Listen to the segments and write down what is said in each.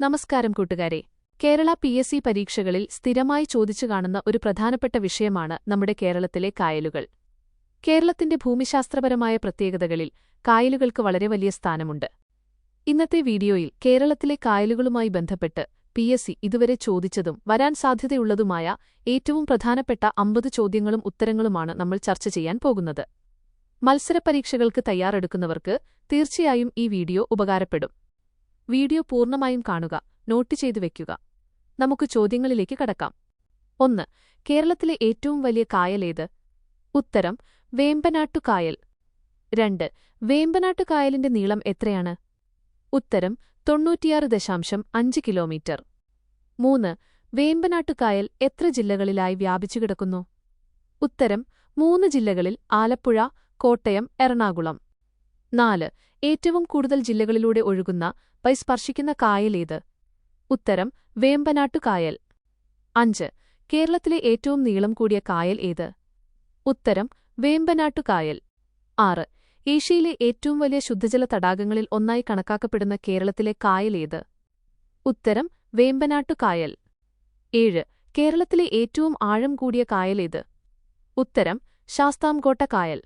നമസ്കാരം കൂട്ടുകാരെ. കേരള PSC പരീക്ഷകളിൽ സ്ഥിരമായി ചോദിച്ചു കാണുന്ന ഒരു പ്രധാനപ്പെട്ട വിഷയമാണ് നമ്മുടെ കേരളത്തിലെ കായലുകൾ. കേരളത്തിന്റെ ഭൂമിശാസ്ത്രപരമായ പ്രത്യേകതകളിൽ കായലുകൾക്ക് വളരെ വലിയ സ്ഥാനമുണ്ട്. ഇന്നത്തെ വീഡിയോയിൽ കേരളത്തിലെ കായലുകളുമായി ബന്ധപ്പെട്ട് PSC ഇതുവരെ ചോദിച്ചതും വരാൻ സാധ്യതയുള്ളതുമായ ഏറ്റവും പ്രധാനപ്പെട്ട 50 ചോദ്യങ്ങളും ഉത്തരങ്ങളുമാണ് നമ്മൾ ചർച്ച ചെയ്യാൻ പോകുന്നത്. മത്സരപരീക്ഷകൾക്ക് തയ്യാറെടുക്കുന്നവർക്ക് തീർച്ചയായും ഈ വീഡിയോ ഉപകാരപ്പെടും. വീഡിയോ പൂർണ്ണമായും കാണുക, നോട്ട് ചെയ്തു വയ്ക്കുക. നമുക്ക് ചോദ്യങ്ങളിലേക്ക് കടക്കാം. 1. കേരളത്തിലെ ഏറ്റവും വലിയ കായലേത്? ഉത്തരം: വേമ്പനാട്ടുകായൽ. 2. വേമ്പനാട്ടുകായലിന്റെ നീളം എത്രയാണ്? ഉത്തരം: 96.5 കിലോമീറ്റർ. 3. വേമ്പനാട്ടുകായൽ എത്ര ജില്ലകളിലായി വ്യാപിച്ചുകിടക്കുന്നു? ഉത്തരം: 3 ജില്ലകളിൽ ആലപ്പുഴ, കോട്ടയം, എറണാകുളം. 4. ഏറ്റവും കൂടുതൽ ജില്ലകളിലൂടെ ഒഴുകുന്ന സ്പർശിക്കുന്ന കായലേത്? ഉത്തരം: വേമ്പനാട്ടുകായൽ. 5. കേരളത്തിലെ ഏറ്റവും നീളം കൂടിയ കായൽ ഏത്? ഉത്തരം: വേമ്പനാട്ടുകായൽ. 6. ഏഷ്യയിലെ ഏറ്റവും വലിയ ശുദ്ധജല തടാകങ്ങളിൽ ഒന്നായി കണക്കാക്കപ്പെടുന്ന കേരളത്തിലെ കായലേത്? ഉത്തരം: വേമ്പനാട്ടുകായൽ. 7. കേരളത്തിലെ ഏറ്റവും ആഴം കൂടിയ കായലേത്? ഉത്തരം: ശാസ്താംകോട്ട കായൽ.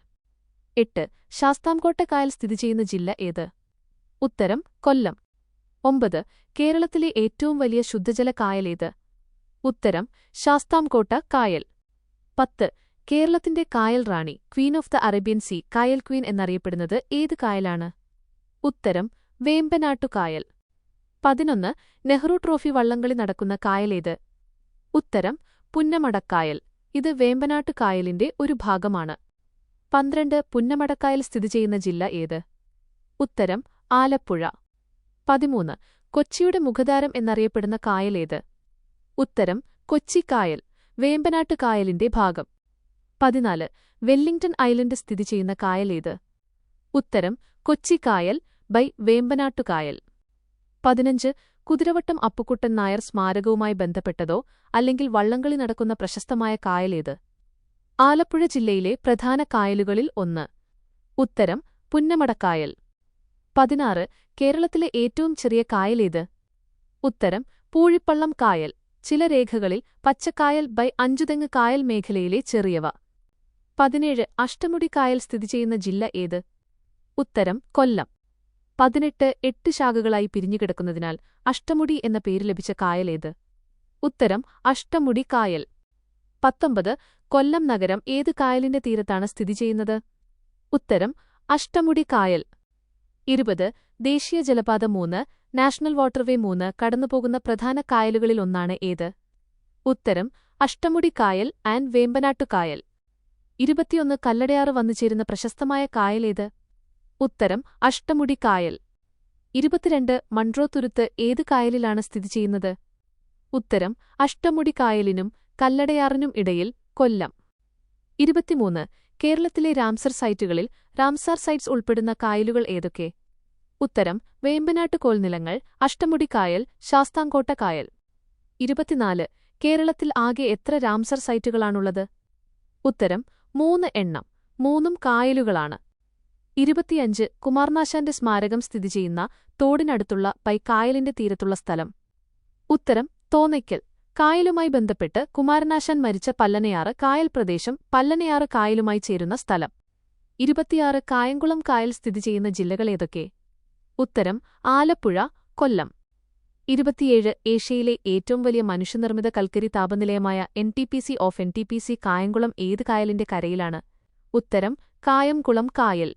8. ശാസ്താംകോട്ട കായൽ സ്ഥിതിചെയ്യുന്ന ജില്ല ഏത്? ഉത്തരം: കൊല്ലം. 9. കേരളത്തിലെ ഏറ്റവും വലിയ ശുദ്ധജല കായലേത്? ഉത്തരം: ശാസ്താംകോട്ട കായൽ. 10. കേരളത്തിന്റെ കായൽ റാണി, queen of the Arabian sea, കായൽ ക്വീൻ എന്നറിയപ്പെടുന്നത് ഏത് കായലാണ്? ഉത്തരം: വേമ്പനാട്ടുകായൽ. 11. നെഹ്റു ട്രോഫി വള്ളംകളി നടക്കുന്ന കായലേത്? ഉത്തരം: പുന്നമടക്കായൽ. ഇത് വേമ്പനാട്ടുകായലിന്റെ ഒരു ഭാഗമാണ്. 12. പുന്നമടക്കായൽ സ്ഥിതിചെയ്യുന്ന ജില്ല ഏത്? ഉത്തരം: ആലപ്പുഴ. 13. കൊച്ചിയുടെ മുഖദ്വാരം എന്നറിയപ്പെടുന്ന കായലേത്? ഉത്തരം: കൊച്ചിക്കായൽ, വേമ്പനാട്ടുകായലിന്റെ ഭാഗം. 14. വെല്ലിംഗ്ടൺ ഐലൻഡ് സ്ഥിതിചെയ്യുന്ന കായലേത്? ഉത്തരം: കൊച്ചിക്കായൽ ബൈ വേമ്പനാട്ടുകായൽ. 15. കുതിരവട്ടം അപ്പുക്കുട്ടൻ നായർ സ്മാരകവുമായി ബന്ധപ്പെട്ടതോ അല്ലെങ്കിൽ വള്ളംകളി നടക്കുന്ന പ്രശസ്തമായ കായലേത്? ആലപ്പുഴ ജില്ലയിലെ പ്രധാന കായലുകളിൽ ഒന്ന്. ഉത്തരം: പുന്നമടക്കായൽ. 16. കേരളത്തിലെ ഏറ്റവും ചെറിയ കായലേത്? ഉത്തരം: പൂഴിപ്പള്ളം കായൽ. ചില രേഖകളിൽ പച്ചക്കായൽ ബൈ അഞ്ചുതെങ്ങ് കായൽ മേഖലയിലെ ചെറിയവ. 17. അഷ്ടമുടി കായൽ സ്ഥിതിചെയ്യുന്ന ജില്ല ഏത്? ഉത്തരം: കൊല്ലം. 18. 8 ശാഖകളായി പിരിഞ്ഞുകിടക്കുന്നതിനാൽ അഷ്ടമുടി എന്ന പേര് ലഭിച്ച കായലേത്? ഉത്തരം: അഷ്ടമുടി കായൽ. 19. കൊല്ലം നഗരം ഏത് കായലിന്റെ തീരത്താണ് സ്ഥിതിചെയ്യുന്നത്? ഉത്തരം: അഷ്ടമുടി കായൽ. 20. ദേശീയ ജലപാത 3, നാഷണൽ വാട്ടർവേ 3 കടന്നുപോകുന്ന പ്രധാന കായലുകളിലൊന്നാണ് ഏത്? ഉത്തരം: അഷ്ടമുടി കായൽ ആൻഡ് വേമ്പനാട്ടുകായൽ. 21. കല്ലടയാറ് വന്നുചേരുന്ന പ്രശസ്തമായ കായലേത്? ഉത്തരം: അഷ്ടമുടി കായൽ. 22. മൺട്രോ തുരുത്ത് ഏത് കായലിലാണ് സ്ഥിതിചെയ്യുന്നത്? ഉത്തരം: അഷ്ടമുടി കായലിനും കല്ലടയാറിനും ഇടയിൽ, കൊല്ലം. 23. കേരളത്തിലെ റാംസർ സൈറ്റുകളിൽ റാംസാർ സൈറ്റ്സ് ഉൾപ്പെടുന്ന കായലുകൾ ഏതൊക്കെ? ഉത്തരം: വേമ്പനാട്ടുകോൾനിലങ്ങൾ, അഷ്ടമുടി കായൽ, ശാസ്താംകോട്ട കായൽ. 24. കേരളത്തിൽ ആകെ എത്ര റാംസർ സൈറ്റുകളാണുള്ളത്? ഉത്തരം: 3 എണ്ണം. 3ഉം കായലുകളാണ്. 25. കുമാരനാശാന്റെ സ്മാരകം സ്ഥിതിചെയ്യുന്ന തോടിനടുത്തുള്ള കായലിന്റെ തീരത്തുള്ള സ്ഥലം? ഉത്തരം: തോന്നയ്ക്കൽ. കായലുമായി ബന്ധപ്പെട്ട് കുമാരനാശാൻ മരിച്ച പല്ലനയാറ് കായൽ പ്രദേശം പല്ലനയാറ് കായലുമായി ചേരുന്ന സ്ഥലം. 26. കായംകുളം കായൽ സ്ഥിതിചെയ്യുന്ന ജില്ലകളേതൊക്കെ? ഉത്തരം: ആലപ്പുഴ, കൊല്ലം. 27. ഏഷ്യയിലെ ഏറ്റവും വലിയ മനുഷ്യനിർമ്മിത കൽക്കരി താപനിലയമായ NTPC ഓഫ് NTPC കായംകുളം ഏത് കായലിന്റെ കരയിലാണ്? ഉത്തരം: കായംകുളം കായൽ.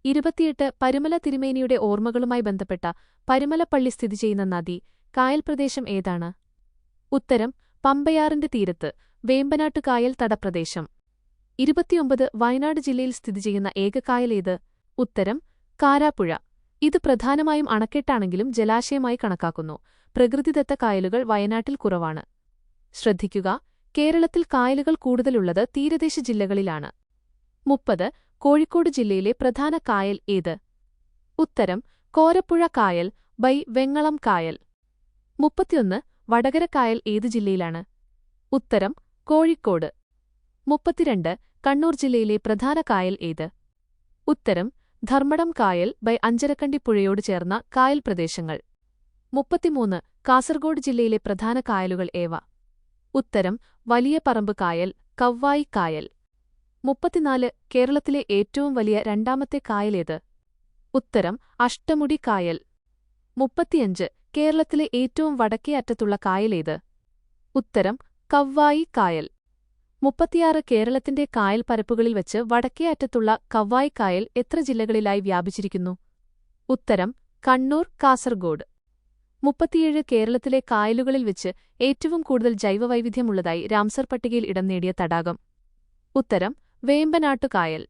28. പരുമല തിരുമേനിയുടെ ഓർമ്മകളുമായി ബന്ധപ്പെട്ട പരുമലപ്പള്ളി സ്ഥിതിചെയ്യുന്ന നദി, കായൽ പ്രദേശം ഏതാണ്? ഉത്തരം: പമ്പയാറിന്റെ തീരത്ത്, വേമ്പനാട്ടുകായൽ തടപ്രദേശം. 29. വയനാട് ജില്ലയിൽ സ്ഥിതിചെയ്യുന്ന ഏക കായലേത്? ഉത്തരം: കാരാപ്പുഴ. ഇത് പ്രധാനമായും അണക്കെട്ടാണെങ്കിലും ജലാശയമായി കണക്കാക്കുന്നു. പ്രകൃതിദത്ത കായലുകൾ വയനാട്ടിൽ കുറവാണ്. ശ്രദ്ധിക്കുക: കേരളത്തിൽ കായലുകൾ കൂടുതലുള്ളത് തീരദേശ ജില്ലകളിലാണ്. 30. കോഴിക്കോട് ജില്ലയിലെ പ്രധാന കായൽ ഏത്? ഉത്തരം: കോരപ്പുഴ കായൽ ബൈ വെങ്ങളം കായൽ. 31. വടകര കായൽ ഏതു ജില്ലയിലാണ്? ഉത്തരം: കോഴിക്കോട്. 32. കണ്ണൂർ ജില്ലയിലെ പ്രധാന കായൽ ഏത്? ഉത്തരം: ധർമ്മടം കായൽ ബൈ അഞ്ചരക്കണ്ടി പുഴയോട് ചേർന്ന കായൽ പ്രദേശങ്ങൾ. 33 കാസർഗോഡ് ജില്ലയിലെ പ്രധാന കായലുകൾ ഏവ? ഉത്തരം വലിയ പറമ്പ് കായൽ, കവ്വായി കായൽ. 34 കേരളത്തിലെ ഏറ്റവും വലിയ രണ്ടാമത്തെ കായലേത്? ഉത്തരം അഷ്ടമുടി കായൽ. 35 കേരളത്തിലെ ഏറ്റവും വടക്കേ അറ്റത്തുള്ള കായലേത്? ഉത്തരം കവ്വായി കായൽ. 36 കേരളത്തിന്റെ കായൽ പരപ്പുകളിൽ വച്ച് വടക്കേ അറ്റത്തുള്ള കവ്വായി കായൽ എത്ര ജില്ലകളിലായി വ്യാപിച്ചിരിക്കുന്നു? ഉത്തരം കണ്ണൂർ, കാസർഗോഡ്. 37 കേരളത്തിലെ കായലുകളിൽ വെച്ച് ഏറ്റവും കൂടുതൽ ജൈവവൈവിധ്യമുള്ളതായി രാംസർ പട്ടികയിൽ ഇടം നേടിയ തടാകം? ഉത്തരം വേമ്പനാട്ടു കായൽ.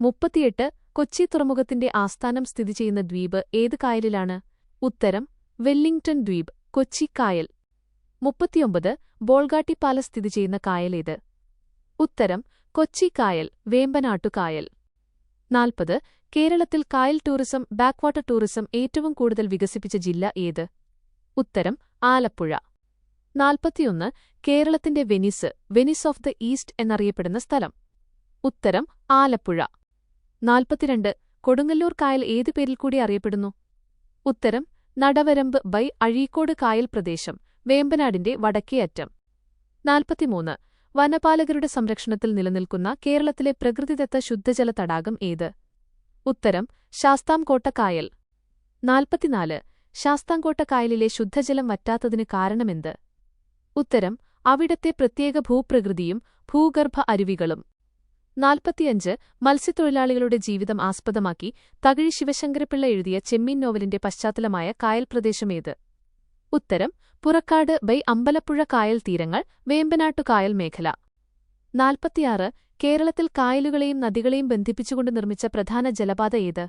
38 കൊച്ചി തുറമുഖത്തിന്റെ ആസ്ഥാനം സ്ഥിതി ചെയ്യുന്ന ദ്വീപ് ഏത് കായലിലാണ്? ഉത്തരം വെല്ലിംഗ്ടൺ ദ്വീപ്, കൊച്ചി കായൽ. 39 ബോൾഗാട്ടി പാലസ് സ്ഥിതി ചെയ്യുന്ന കായലേത്? ഉത്തരം കൊച്ചി കായൽ, വേമ്പനാട്ടു കായൽ. 40 കേരളത്തിൽ കായൽ ടൂറിസം, ബാക്ക്വാട്ടർ ടൂറിസം ഏറ്റവും കൂടുതൽ വികസിപ്പിച്ച ജില്ല ഏത്? ഉത്തരം ആലപ്പുഴ. 41 കേരളത്തിന്റെ Venice, Venice of the east എന്നറിയപ്പെടുന്ന സ്ഥലം? ഉത്തരം ആലപ്പുഴ. 42 കൊടുങ്ങല്ലൂർ കായൽ ഏതു പേരിൽ കൂടി അറിയപ്പെടുന്നു? ഉത്തരം നടവരമ്പ് ബൈ അഴീക്കോട് കായൽ പ്രദേശം, വേമ്പനാടിന്റെ വടക്കേ അറ്റം. 43 വനപാലകരുടെ സംരക്ഷണത്തിൽ നിലനിൽക്കുന്ന കേരളത്തിലെ പ്രകൃതിദത്ത ശുദ്ധജല തടാകം ഏത്? ഉത്തരം ശാസ്താംകോട്ട കായൽ. 44 ശാസ്താംകോട്ട കായലിലെ ശുദ്ധജലം വറ്റാത്തതിന് കാരണമെന്ത്? ഉത്തരം അവിടത്തെ പ്രത്യേക ഭൂപ്രകൃതിയും ഭൂഗർഭ അരുവികളും. 45 മത്സ്യത്തൊഴിലാളികളുടെ ജീവിതം ആസ്പദമാക്കി തകഴി ശിവശങ്കരപ്പിള്ള എഴുതിയ ചെമ്മീൻ നോവലിന്റെ പശ്ചാത്തലമായ കായൽ പ്രദേശമേത്? ഉത്തരം പുറക്കാട് ബൈ അമ്പലപ്പുഴ കായൽ തീരങ്ങൾ, വേമ്പനാട്ടു കായൽ മേഖല. 46 കേരളത്തിൽ കായലുകളെയും നദികളെയും ബന്ധിപ്പിച്ചുകൊണ്ട് നിർമ്മിച്ച പ്രധാന ജലപാത ഏത്?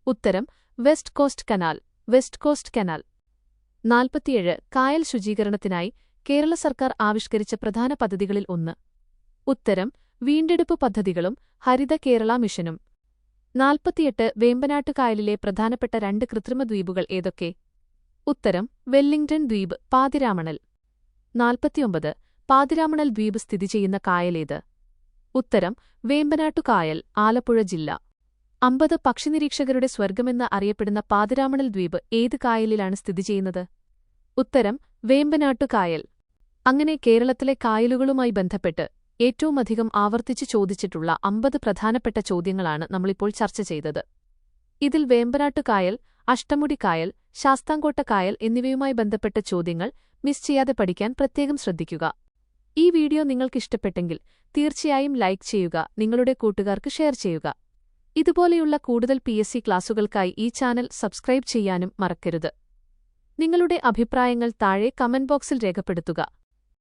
ഉത്തരം west cost canal, west cost canal. 47 കായൽ ശുചീകരണത്തിനായി കേരള സർക്കാർ ആവിഷ്കരിച്ച പ്രധാന പദ്ധതികളിൽ ഒന്ന്? ഉത്തരം വീണ്ടെടുപ്പ് പദ്ധതികളും ഹരിത കേരള മിഷനും. 48 വേമ്പനാട്ടു കായലിലെ പ്രധാനപ്പെട്ട 2 കൃത്രിമ ദ്വീപുകൾ ഏതൊക്കെ? ഉത്തരം വെല്ലിംഗ്ടൺ ദ്വീപ്, പാതിരാമണൽ. 49 പാതിരാമണൽ ദ്വീപ് സ്ഥിതി ചെയ്യുന്ന കായലേത്? ഉത്തരം വേമ്പനാട്ടു കായൽ, ആലപ്പുഴ ജില്ല. 50 പക്ഷിനിരീക്ഷകരുടെ സ്വർഗമെന്ന് അറിയപ്പെടുന്ന പാതിരാമണൽ ദ്വീപ് ഏത് കായലിലാണ് സ്ഥിതി ചെയ്യുന്നത്? ഉത്തരം വേമ്പനാട്ടു കായൽ. അങ്ങനെ കേരളത്തിലെ കായലുകളുമായി ബന്ധപ്പെട്ട് ഏറ്റവുമധികം ആവർത്തിച്ചു ചോദിച്ചിട്ടുള്ള 50 പ്രധാനപ്പെട്ട ചോദ്യങ്ങളാണ് നമ്മളിപ്പോൾ ചർച്ച ചെയ്തത്. ഇതിൽ വേമ്പനാട്ടു കായൽ, അഷ്ടമുടി കായൽ, ശാസ്താംകോട്ട കായൽ എന്നിവയുമായി ബന്ധപ്പെട്ട ചോദ്യങ്ങൾ മിസ് ചെയ്യാതെ പഠിക്കാൻ പ്രത്യേകം ശ്രദ്ധിക്കുക. ഈ വീഡിയോ നിങ്ങൾക്കിഷ്ടപ്പെട്ടെങ്കിൽ തീർച്ചയായും ലൈക്ക് ചെയ്യുക, നിങ്ങളുടെ കൂട്ടുകാർക്ക് ഷെയർ ചെയ്യുക. ഇതുപോലെയുള്ള കൂടുതൽ PSC ക്ലാസുകൾക്കായി ഈ ചാനൽ സബ്സ്ക്രൈബ് ചെയ്യാനും മറക്കരുത്. നിങ്ങളുടെ അഭിപ്രായങ്ങൾ താഴെ കമന്റ് ബോക്സിൽ രേഖപ്പെടുത്തുക.